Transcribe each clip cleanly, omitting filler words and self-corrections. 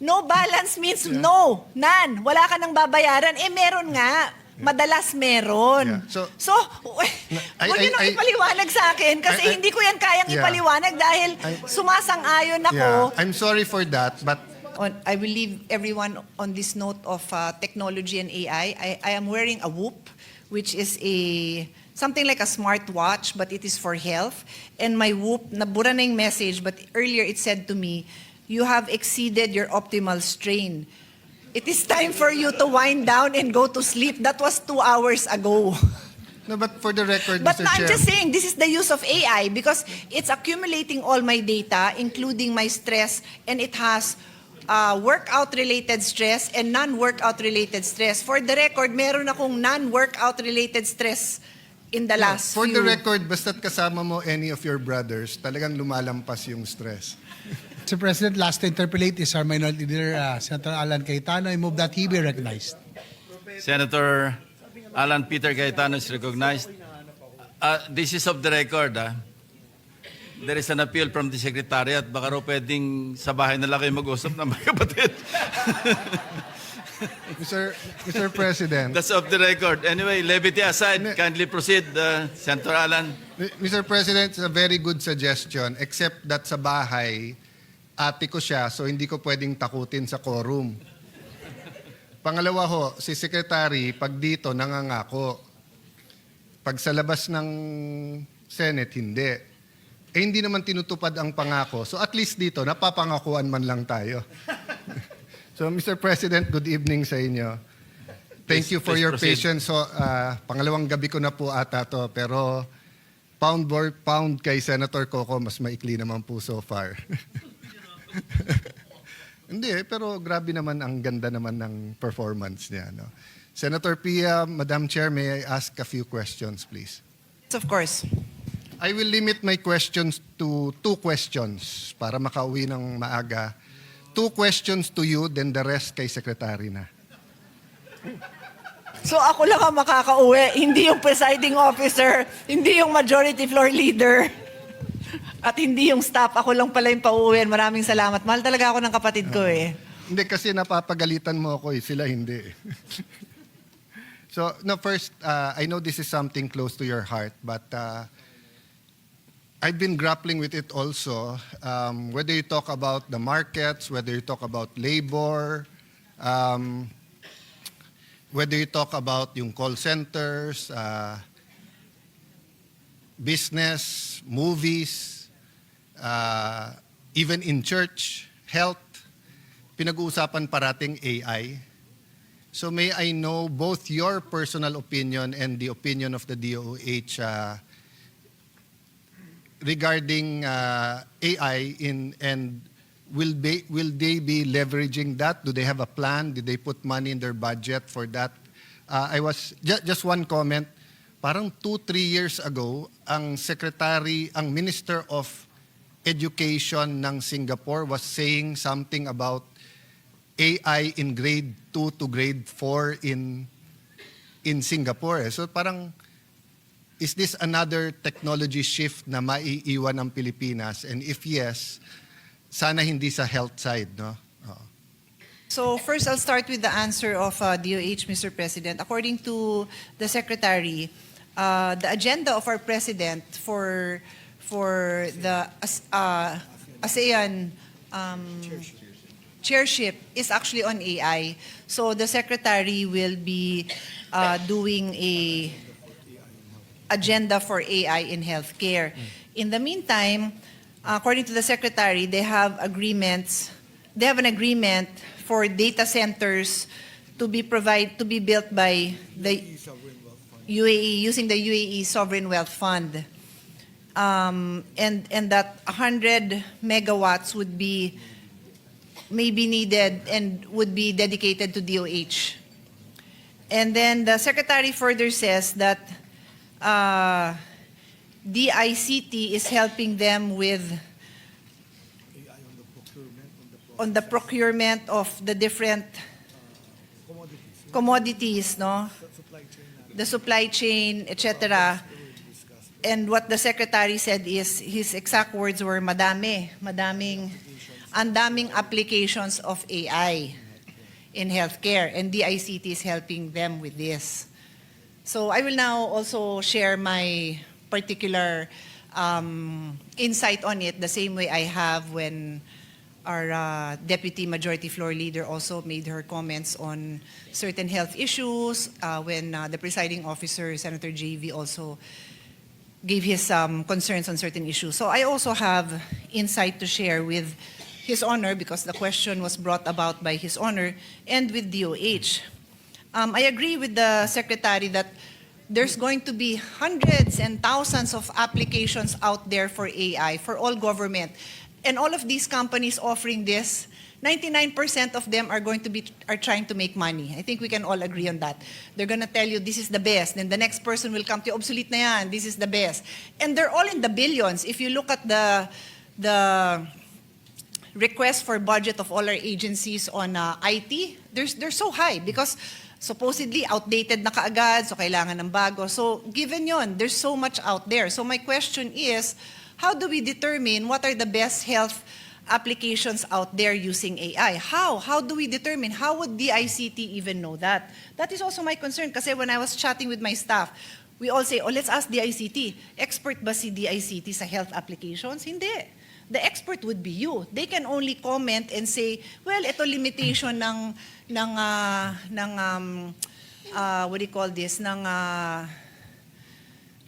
No balance means no, none. Wala ka nang babayaran. Eh, meron nga. Madalas meron. Yeah. So, huwag nyo nang ipaliwanag sa akin kasi hindi ko yan kayang ipaliwanag dahil sumasang-ayon ako. I'm sorry for that, but I will leave everyone on this note of technology and AI. I am wearing a Whoop, which is something like a smartwatch, but it is for health. And my Whoop, nabura na yung message, but earlier it said to me, you have exceeded your optimal strain. It is time for you to wind down and go to sleep. That was 2 hours ago. no, but for the record, But Mr. I'm Chair, just saying, this is the use of AI because it's accumulating all my data, including my stress, and it has workout-related stress and non-workout-related stress. For the record, meron akong non-workout-related stress in the last for few. the record, basta't kasama mo any of your brothers, talagang lumalampas yung stress. Mr. President, last to interpolate is our Minority Leader, Senator Alan Cayetano. I move that he be recognized. Senator Alan Peter Cayetano is recognized. This is of the record. There is an appeal from the Secretariat. Baka raw pwedeng sa bahay na lang kayo mag-usap na mga kapatid. Mr. President. That's of the record. Anyway, levity aside, kindly proceed, Senator Alan. Mr. President, it's a very good suggestion, except that sa bahay, ate ko siya, so hindi ko pwedeng takutin sa quorum. Pangalawa ho, si Secretary, pag dito, nangangako. Pag sa labas ng Senate, hindi. Eh, hindi naman tinutupad ang pangako. So at least dito, napapangakuan man lang tayo. So, Mr. President, good evening sa inyo. Thank you for your patience. So, pangalawang gabi ko na po ata to, pero pound kay Senator Coco, mas maikli naman po so far. Hindi pero grabe naman, ang ganda naman ng performance niya. No? Senator Pia, Madam Chair, may I ask a few questions, please? Of course. I will limit my questions to 2 questions para makauwi ng maaga. 2 questions to you, then the rest kay Secretary na. So ako lang ang makakauwi, hindi yung presiding officer, hindi yung majority floor leader, at hindi yung staff. Ako lang pala yung pauuwian. Maraming salamat. Mahal talaga ako ng kapatid ko eh. Hindi kasi napapagalitan mo ako sila hindi. So, no, first, I know this is something close to your heart, but I've been grappling with it also. Whether you talk about the markets, whether you talk about labor, whether you talk about yung call centers, business, movies, even in church, health, pinag-uusapan parating AI. So may I know both your personal opinion and the opinion of the DOH regarding AI and will they be leveraging that? Do they have a plan? Did they put money in their budget for that? I was just one comment. Parang 2-3 years ago, ang Minister of Education ng Singapore was saying something about AI in grade 2 to grade 4 in Singapore. So parang, is this another technology shift na maiiwan ng Pilipinas? And if yes, sana hindi sa health side, no? So first, I'll start with the answer of DOH, Mr. President. According to the Secretary, the agenda of our President for the ASEAN chairship is actually on AI. So the Secretary will be doing a agenda for AI in healthcare. In the meantime, according to the Secretary, they have an agreement for data centers to be built by the UAE using the UAE Sovereign Wealth Fund. And that 100 megawatts may be needed and would be dedicated to DOH. And then the Secretary further says that DICT is helping them on the procurement of the different commodities, no? The supply chain, etc. And what the Secretary said is, his exact words were, madaming ang daming applications of AI in healthcare, and DICT is helping them with this. So I will now also share my particular insight on it, the same way I have when our Deputy Majority Floor Leader also made her comments on certain health issues, when the presiding officer, Senator JV, also gave his concerns on certain issues. So I also have insight to share with His Honor, because the question was brought about by His Honor, and with DOH. I agree with the Secretary that there's going to be hundreds and thousands of applications out there for AI, for all government. And all of these companies offering this, 99% of them are trying to make money. I think we can all agree on that. They're going to tell you this is the best. Then the next person will come to you, obsolete na yan, this is the best. And they're all in the billions. If you look at the request for budget of all our agencies on IT, they're so high because supposedly outdated na kaagad, so kailangan ng bago. So given yon, there's so much out there. So my question is, how do we determine what are the best health applications out there using AI? How? How do we determine? How would DICT even know that? That is also my concern kasi when I was chatting with my staff, we all say, oh, let's ask DICT. Expert ba si DICT sa health applications? Hindi. The expert would be you. They can only comment and say, well, ito limitation what do you call this,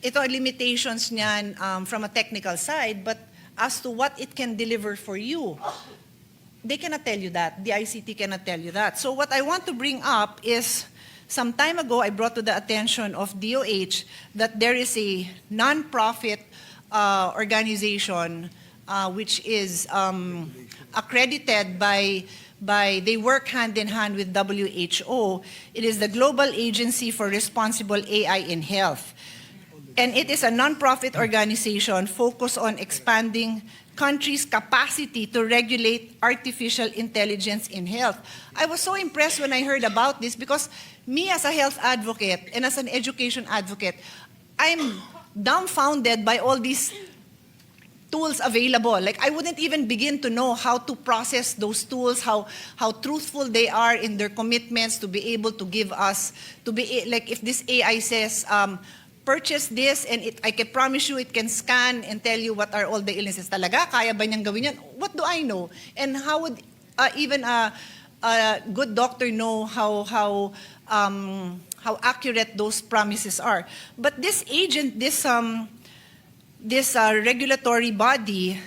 ito ang limitations niyan from a technical side, but as to what it can deliver for you, they cannot tell you that. The ICT cannot tell you that. So what I want to bring up is, some time ago, I brought to the attention of DOH that there is a non-profit organization which is accredited they work hand in hand with WHO. It is the Global Agency for Responsible AI in Health. And it is a non-profit organization focused on expanding countries' capacity to regulate artificial intelligence in health. I was so impressed when I heard about this because me as a health advocate and as an education advocate, I'm dumbfounded by all these tools available. Like, I wouldn't even begin to know how to process those tools, how truthful they are in their commitments to be able to give us, like if this AI says, purchase this and I can promise you it can scan and tell you what are all the illnesses. Talaga, kaya ba niyang gawin yan? What do I know? And how would even a good doctor know how accurate those promises are? But this agent, this regulatory body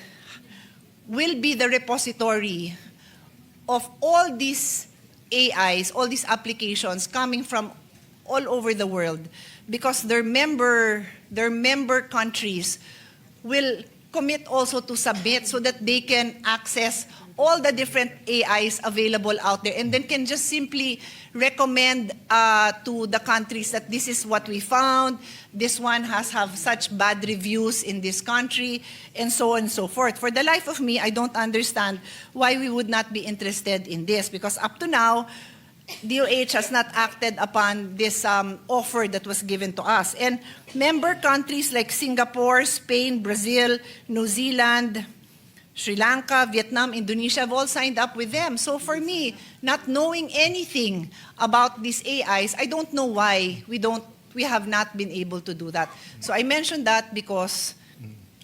will be the repository of all these AIs, all these applications coming from all over the world, because their member countries will commit also to submit so that they can access all the different AIs available out there, and then can just simply recommend to the countries that this is what we found, this one has such bad reviews in this country, and so on and so forth. For the life of me, I don't understand why we would not be interested in this, because up to now, DOH has not acted upon this offer that was given to us. And member countries like Singapore, Spain, Brazil, New Zealand, Sri Lanka, Vietnam, Indonesia have all signed up with them. So for me, not knowing anything about these AIs, I don't know why we have not been able to do that. So I mentioned that because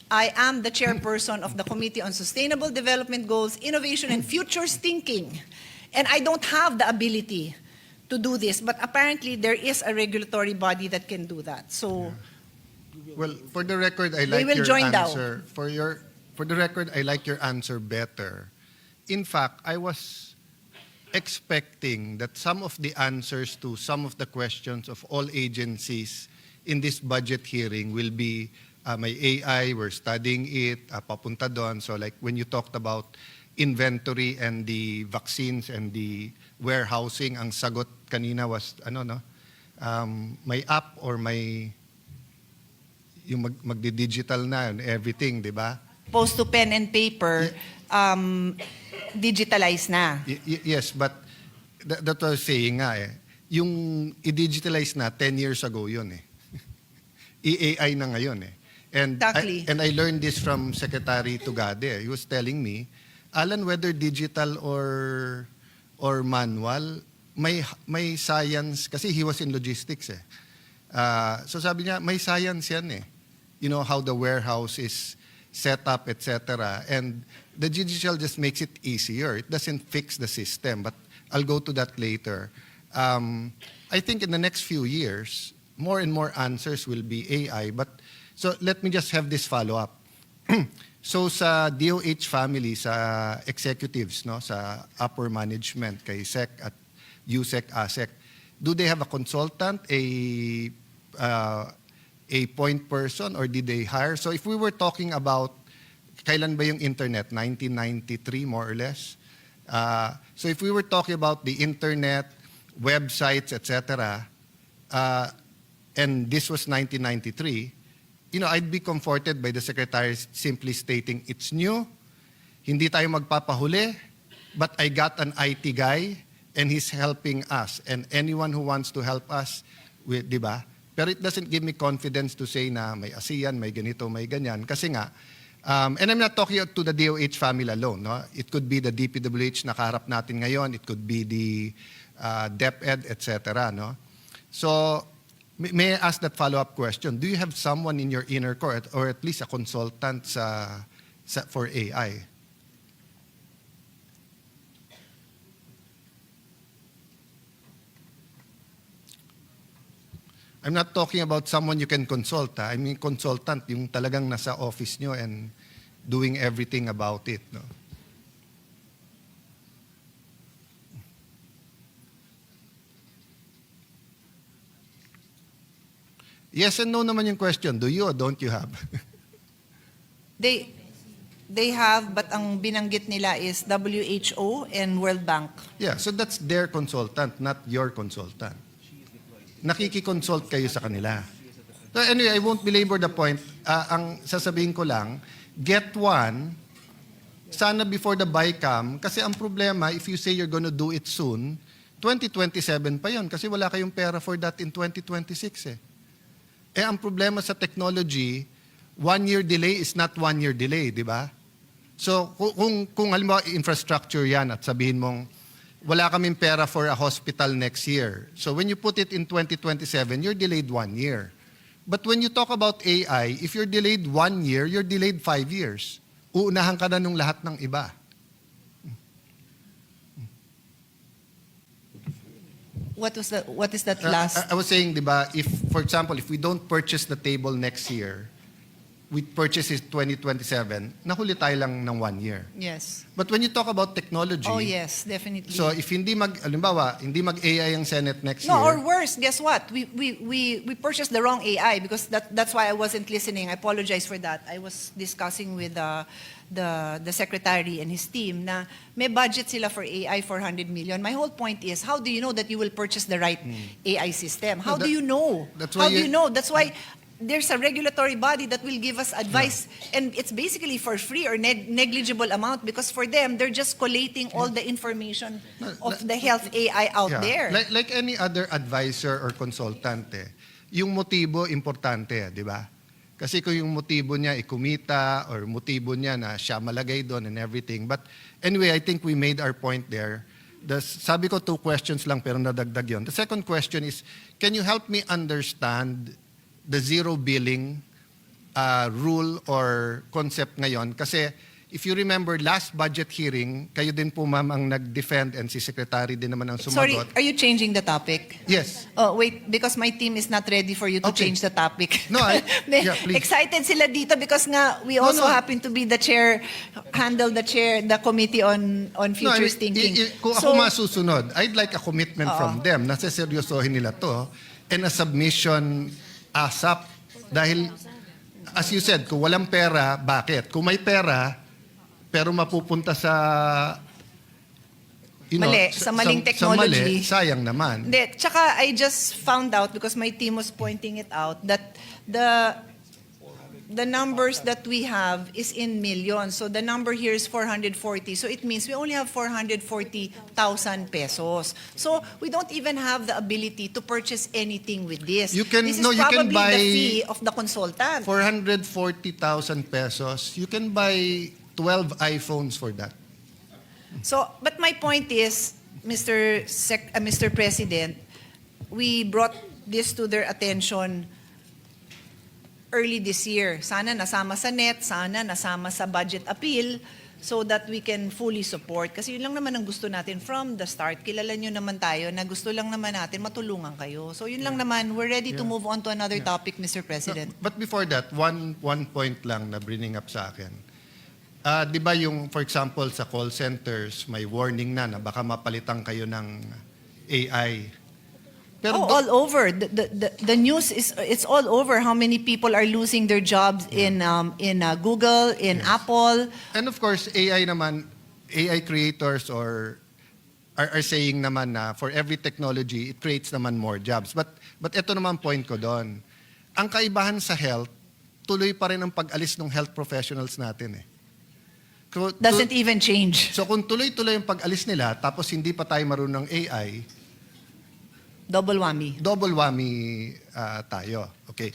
I am the chairperson of the Committee on Sustainable Development Goals, Innovation, and Futures Thinking. And I don't have the ability to do this, but apparently there is a regulatory body that can do that. So, Well, for the record, I like will your join now. answer. For the record, I like your answer better. In fact, I was expecting that some of the answers to some of the questions of all agencies in this budget hearing will be may AI, we're studying it, papunta doon. So like when you talked about inventory and the vaccines and the warehousing, ang sagot kanina was may app or may yung magdi-digital na and everything, di ba? opposed to pen and paper, digitalized na. Yes, but that was saying nga yung i-digitalize na 10 years ago yun I-AI na ngayon And Exactly. I learned this from Secretary Tugade. He was telling me Alan, whether digital or manual, may science, kasi he was in logistics eh. So sabi niya, may science yan eh. You know, how the warehouse is set up, etc. And the digital just makes it easier. It doesn't fix the system, but I'll go to that later. I think in the next few years, more and more answers will be AI. But so let me just have this follow-up. So sa DOH family, sa executives, no, sa upper management, kay SEC at USEC, ASEC, do they have a consultant, a point person, or did they hire? So if we were talking about, kailan ba yung internet? 1993, more or less. So if we were talking about the internet, websites, etc., and this was 1993, you know, I'd be comforted by the Secretary simply stating, it's new, hindi tayo magpapahuli, but I got an IT guy, and he's helping us. And anyone who wants to help us, with, di ba? Pero it doesn't give me confidence to say na may ASEAN, may ganito, may ganyan. Kasi nga, and I'm not talking to the DOH family alone. No? It could be the DPWH na kaharap natin ngayon. It could be the DepEd, etc. No? So, may I ask that follow-up question? Do you have someone in your inner core, or at least a consultant for AI? I'm not talking about someone you can consult. I mean consultant, yung talagang nasa office nyo and doing everything about it. No? Yes and no naman yung question. Do you or don't you have? They have, but ang binanggit nila is WHO and World Bank. Yeah, so that's their consultant, not your consultant. Nakikiconsult kayo sa kanila. So anyway, I won't belabor the point. Ang sasabihin ko lang, get one, sana before the BICAM, kasi ang problema, if you say you're gonna do it soon, 2027 pa yon kasi wala kayong pera for that in 2026 eh. Eh ang problema sa technology, 1 year delay is not 1 year delay, di ba? So kung halimbawa infrastructure yan at sabihin mong, wala kaming pera for a hospital next year. So when you put it in 2027, you're delayed 1 year. But when you talk about AI, if you're delayed 1 year, you're delayed 5 years. Uunahan ka na nung lahat ng iba. What is that last? I was saying, di ba, if, for example, if we don't purchase the table next year, we purchase it 2027, nahuli tayo lang ng 1 year. Yes. But when you talk about technology, Oh yes, definitely. so if hindi halimbawa, hindi mag-AI ang Senate next No, or year, worse, guess what? We purchased the wrong AI because that's why I wasn't listening. I apologize for that. I was discussing with the secretary and his team na may budget sila for AI 400 million. My whole point is, how do you know that you will purchase the right AI system? How do you know? that's why How do you you- know? That's why there's a regulatory body that will give us advice, and it's basically for free or negligible amount because for them, they're just collating all the information of the health AI out yeah, there. like any other advisor or consultant, yung motibo importante, di ba? Kasi kung yung motibo niya kumita or motibo niya na siya malagay doon and everything. But anyway, I think we made our point there. Sabi ko 2 questions lang pero nadagdag yon. The second question is, can you help me understand the zero billing rule or concept ngayon? Kasi if you remember last budget hearing, kayo din po ma'am ang nag-defend and si Secretary din naman ang Sorry, sumagot. are you changing the topic? Yes. Oh, wait, because my team is not ready for you to Okay. change the topic. No, yeah, please. Excited sila dito because nga we No, also no. happen to be the chair, the committee on futures thinking. Kung ako masusunod, I'd like a commitment from them na seseryosohin nila to and a submission ASAP. Dahil, as you said, kung walang pera, bakit? Kung may pera, pero mapupunta sa Mali, sa maling technology. Sa mali, sayang naman. Hindi, tsaka I just found out because my team was pointing it out that the numbers that we have is in millions. So the number here is 440. So it means we only have 440,000 pesos. So we don't even have the ability to purchase anything with this. You can- this is no, you can probably buy the fee of the consultant. 440,000 pesos, you can buy 12 iPhones for that. So, but my point is, Mr. President, we brought this to their attention early this year. Sana nasama sa NET, sana nasama sa budget appeal so that we can fully support. Kasi yun lang naman ang gusto natin from the start. Kilala nyo naman tayo na gusto lang naman natin matulungan kayo. So yun lang naman, we're ready to move on to another topic, Mr. President. But before that, one point lang na bringing up sa akin. Di ba yung, for example, sa call centers, may warning na baka mapalitan kayo ng AI. Oh, all over. The news it's all over how many people are losing their jobs in Google, in Apple. And of course, AI naman, AI creators are saying naman na for every technology, it creates naman more jobs. But ito naman point ko doon. Ang kaibahan sa health, tuloy pa rin ang pag-alis ng health professionals natin eh. Doesn't even change. So kung tuloy-tuloy ang pag-alis nila, tapos hindi pa tayo marunong ng AI, Double whammy. double whammy tayo. Okay.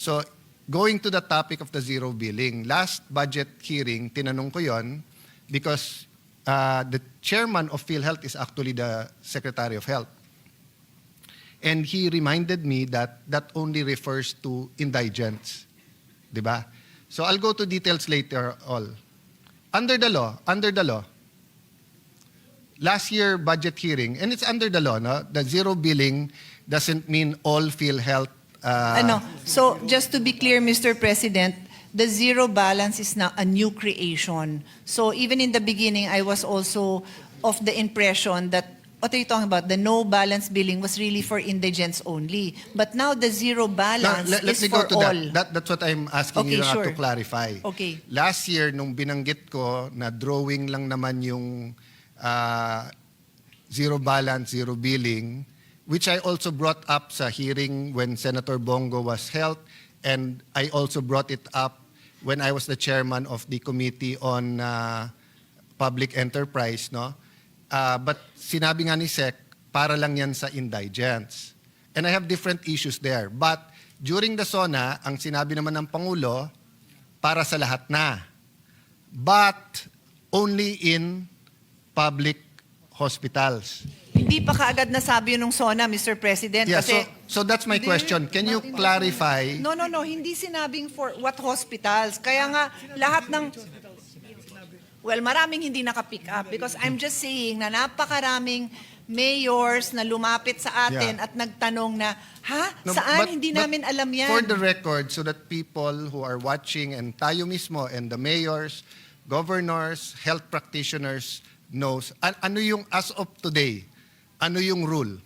So, going to the topic of the zero billing. Last budget hearing, tinanong ko yon because the chairman of PhilHealth is actually the Secretary of Health. And he reminded me that that only refers to indigents. Diba? So, I'll go to details later all. Under the law, last year budget hearing, and it's under the law, no? The zero billing doesn't mean all PhilHealth. So just to be clear, Mr. President, the zero balance is now a new creation. So even in the beginning, I was also of the impression that what are you talking about? The no balance billing was really for indigents only. But now the zero balance Let is me go for to all. that. That's what I'm asking Okay, you na sure. to clarify. Okay. Last year, nung binanggit ko na drawing lang naman yung zero balance, zero billing, which I also brought up sa hearing when Senator Bongo was held, and I also brought it up when I was the chairman of the Committee on Public Enterprise, no? But sinabi nga ni Sec, para lang yan sa indigents. And I have different issues there. But during the SONA, ang sinabi naman ng Pangulo, para sa lahat na. But only in public hospitals. Hindi pa kaagad nasabi yun ng SONA, Mr. President. Yeah, kasi so that's my question. Can you clarify? No. Hindi sinabing for what hospitals. Kaya nga, lahat ng... Well, maraming hindi nakapick up because I'm just saying na napakaraming mayors na lumapit sa atin Yeah. at nagtanong na, No, saan? but- Hindi but namin alam yan. For the record, so that people who are watching and tayo mismo and the mayors, governors, health practitioners knows, ano yung as of today, ano yung rule?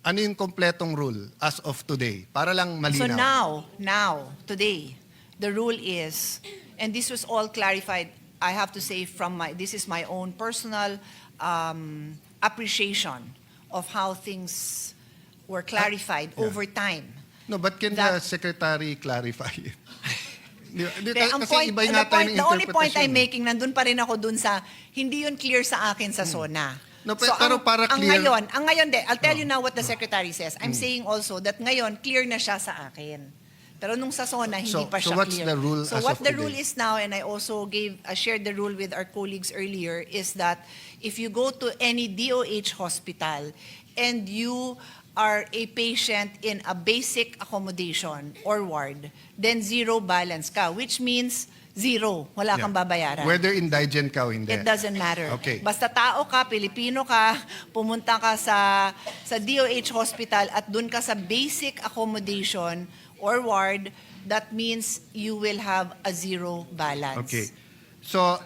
Ano yung kompletong rule as of today? Para lang So malinaw. now, today, the rule is, and this was all clarified, I have to say this is my own personal appreciation of how things were clarified Yeah. over time. No, but can the That- secretary clarify it? Ang Kasi iba nga tayo ng the only point interpretation. I'm making, nandun pa rin ako dun sa, hindi yun clear sa akin sa SONA. No, pero para ang clear- ngayon, I'll tell you now what the secretary says. I'm saying also that ngayon, clear na siya sa akin. Pero nung sa SONA, hindi So- pa so siya what's clear. the rule So as what of the today? rule is now, and I also shared the rule with our colleagues earlier, is that if you go to any DOH hospital and you are a patient in a basic accommodation or ward, then zero balance ka, which means zero. Wala kang babayaran. Whether indigent ka o hindi. It doesn't matter. Okay. Basta tao ka, Pilipino ka, pumunta ka sa DOH hospital at dun ka sa basic accommodation or ward, that means you will have a zero balance. Okay. So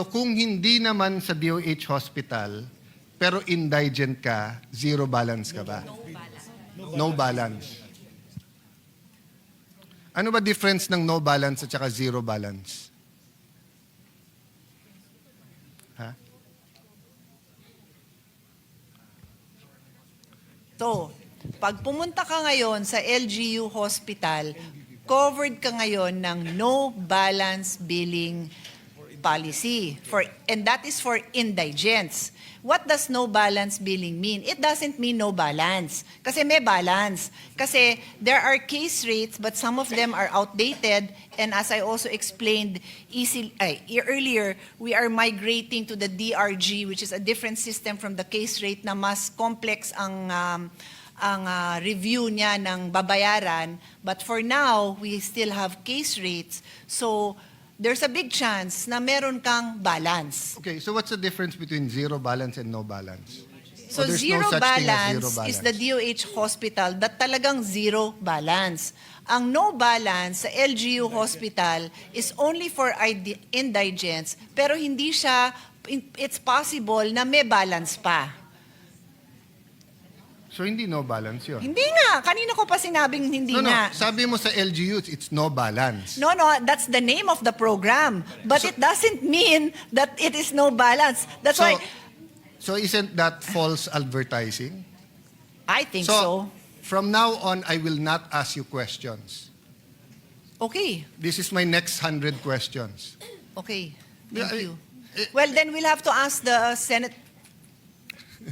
kung hindi naman sa DOH hospital, pero indigent ka, zero balance ka ba? No balance. Ano ba difference ng no balance at saka zero balance? Ha? So, pag pumunta ka ngayon sa LGU Hospital, covered ka ngayon ng no balance billing policy, and that is for indigents. What does no balance billing mean? It doesn't mean no balance. Kasi may balance. Kasi there are case rates, but some of them are outdated. And as I also explained earlier, we are migrating to the DRG, which is a different system from the case rate na mas complex ang review niya ng babayaran. But for now, we still have case rates. So there's a big chance na meron kang balance. Okay, so what's the difference between zero balance and no balance? So Or there's no zero such thing as balance zero is the DOH hospital that talagang zero balance. Ang no balance sa LGU hospital is only for indigents, pero hindi siya, it's possible na may balance pa. So hindi no balance yun. Hindi nga, kanina ko pa sinabing hindi No, nga. sabi mo sa LGUs, it's no balance. No, that's the name of the program. But it doesn't mean that it is no balance. That's why So isn't that false advertising? I think so. From now on, I will not ask you questions. Okay, This is my next 100 questions. okay. Yeah, Thank you. Well, then we'll have to ask the Senate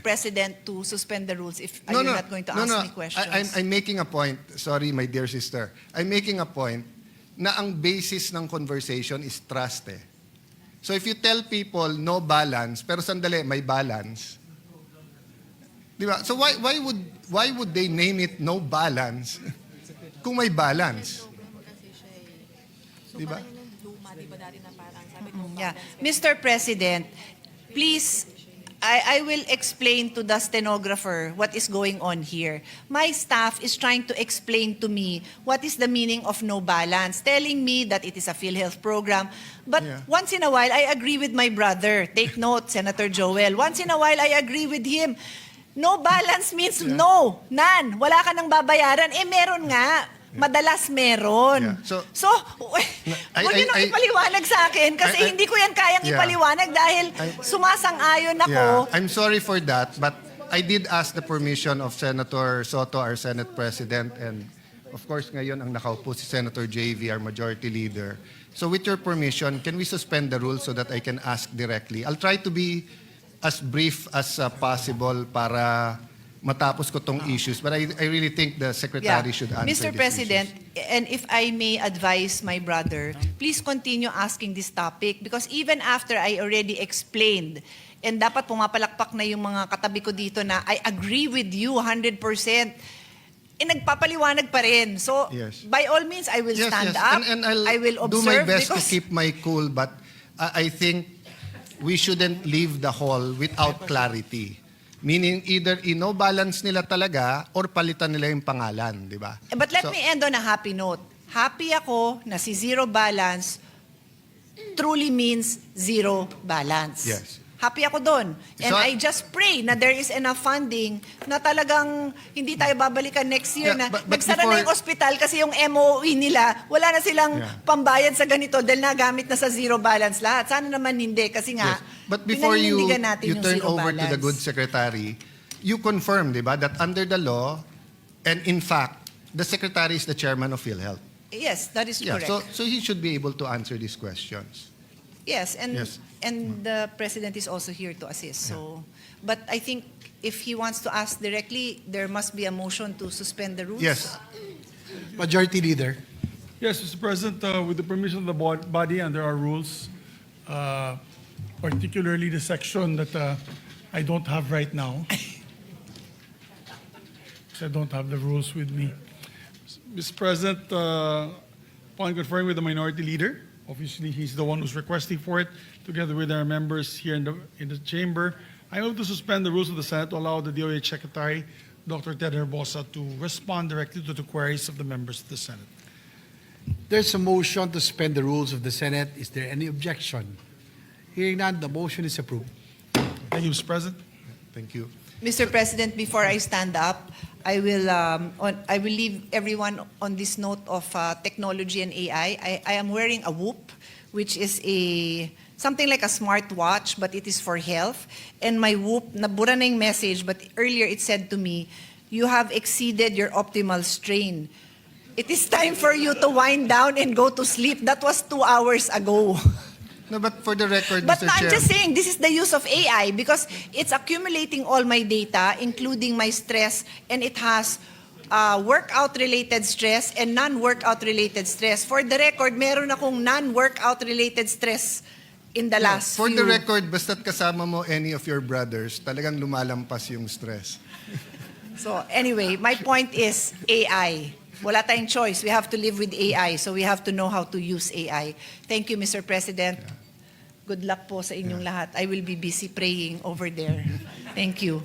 President to suspend the rules if you're not going to ask me questions. I'm making a point. Sorry, my dear sister. I'm making a point na ang basis ng conversation is trust eh. So if you tell people no balance, pero sandali, may balance. Di ba? So why would they name it no balance kung may balance? Di ba? Yeah. Mr. President, please, I will explain to the stenographer what is going on here. My staff is trying to explain to me what is the meaning of no balance, telling me that it is a PhilHealth program. But Yeah. once in a while, I agree with my brother. Take note, Senator Joel. Once in a while, I agree with him. No balance means no, none. Wala ka nang babayaran. Eh, meron nga. Madalas meron. Yeah. So, huwag niyo nang ipaliwanag sa akin kasi hindi ko yan kayang Yeah. ipaliwanag dahil sumasang-ayon ako. Yeah, I'm sorry for that, but I did ask the permission of Senator Soto, our Senate President, and of course ngayon ang nakaupo si Senator JV, our Majority Leader. So with your permission, can we suspend the rules so that I can ask directly? I'll try to be as brief as possible para matapos ko tong issues, but I really think the Secretary should answer Mr. these President, issues. and if I may advise my brother, please continue asking this topic because even after I already explained, and dapat pumapalakpak na yung mga katabi ko dito na I agree with you 100%, eh nagpapaliwanag pa rin. So, Yes. by all means, I will Yes, stand yes. up, And I'll I will observe do my best to because keep my cool, but I think we shouldn't leave the hall without clarity. Meaning either ino-balance nila talaga or palitan nila yung pangalan, di ba? But let So- me end on a happy note. Happy ako na si zero balance truly means zero balance. Yes. Happy ako doon. And So- I just pray na there is enough funding na talagang hindi tayo babalikan next year Yeah, na but nagsara na before- yung ospital kasi yung MOE nila, wala na silang Yeah. pambayad sa ganito dahil nagamit na sa zero balance lahat. Sana naman hindi kasi nga, Yes. But before you pinaninindigan natin yung turn zero over to the balance. good secretary, you confirm, di ba, that under the law, and in fact, the secretary is the chairman of PhilHealth. Yes, that is Yeah, correct. so he should be able to answer these questions. Yes, and Yes. and the president is also here to assist. So, but I think if he wants to ask directly, there must be a motion to suspend the rules. Yes. Majority Leader. Yes, Mr. President, with the permission of the body under our rules, particularly the section that I don't have right now, because I don't have the rules with me. Mr. President, upon conferring with the Minority Leader, obviously he's the one who's requesting for it, together with our members here in the chamber, I move to suspend the rules of the Senate to allow the DOH Secretary, Dr. Ted Herbosa, to respond directly to the queries of the members of the Senate. There's a motion to suspend the rules of the Senate. Is there any objection? Hearing none, the motion is approved. Thank you, Mr. President. Thank you. Mr. President, before I stand up, I will leave everyone on this note of technology and AI. I am wearing a Whoop, which is something like a smartwatch, but it is for health. And my Whoop, nabura na yung message, but earlier it said to me, you have exceeded your optimal strain. It is time for you to wind down and go to sleep. That was 2 hours ago. No, but for the record, But Mr. I'm Chair. just saying, this is the use of AI because it's accumulating all my data, including my stress, and it has workout-related stress and non-workout-related stress. For the record, meron akong non-workout-related stress in the last For few... the record, basta't kasama mo any of your brothers, talagang lumalampas yung stress. So anyway, my point is AI. Wala tayong choice. We have to live with AI, so we have to know how to use AI. Thank you, Mr. President. Good luck po sa inyong lahat. I will be busy praying over there. Thank you.